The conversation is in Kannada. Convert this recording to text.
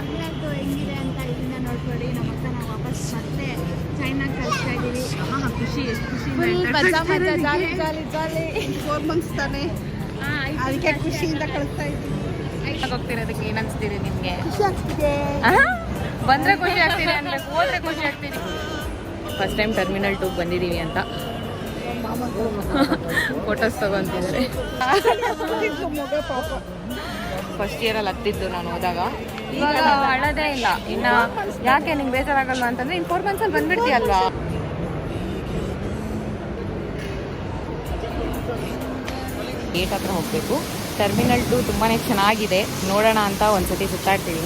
ಟರ್ಮಿನಲ್ದು ಹೆಂಗಿದೆ ಅಂತ ಇಲ್ಲಿಂದ ನೋಡ್ಕೊಳ್ಳಿ. ನಮ್ಮ ಅಕ್ಕ ನಾವು ವಾಪಸ್ ಮತ್ತೆ ಚೈನಾಗ ಕಳಿಸ್ತಾ ಇದ್ದೀವಿ. ಖುಷಿ, ಎಷ್ಟು ಖುಷಿ. ಫುಲ್ ಮಜಾ ಮಜಾ, ಜಾಲಿ ಜಾಲಿ ಜಾಲಿ. 4 months ತಾನೆ, ಅದಕ್ಕೆ ಖುಷಿಯಿಂದ ಕಳಿಸ್ತಾ ಇದ್ದೀವಿ. ಹೋಗ್ತಿರೋದಕ್ಕೆ ಏನು ಅನಿಸ್ತೀರಿ ನಿಮಗೆ? ಖುಷಿ ಆಗ್ತಿದೆ. ಬಂದರೆ ಖುಷಿ ಆಗ್ತೀರಿ ಅನ್ಬೇಕು, ಹೋದ್ರೆ ಖುಷಿ ಆಗ್ತೀರಿ. ಫಸ್ಟ್ ಟೈಮ್ ಟರ್ಮಿನಲ್ 2 ಬಂದಿದ್ದೀವಿ ಅಂತ ಫೋಟೋಸ್ ತಗೊಂತಿದ್ದಾರೆ. ಫಸ್ಟ್ ಇಯರಲ್ಲಿ ಹತ್ತಿದ್ದು ನಾನು ಹೋದಾಗ. ಇವಾಗ ಅಳೋದೇ ಇಲ್ಲ. ಇನ್ನು ಯಾಕೆ ನಿಂಗೆ ಬೇಜಾರಾಗಲ್ವಾ ಅಂತಂದರೆ ಇನ್ನು 4 monthsಲ್ಲಿ ಬಂದ್ಬಿಡ್ತೀಯಲ್ವಾ. ಗೇಟ್ ಹತ್ರ ಹೋಗಬೇಕು. ಟರ್ಮಿನಲ್ 2 ತುಂಬಾ ಚೆನ್ನಾಗಿದೆ, ನೋಡೋಣ ಅಂತ ಒಂದ್ಸತಿ ಸುತ್ತಾಡ್ತೀವಿ.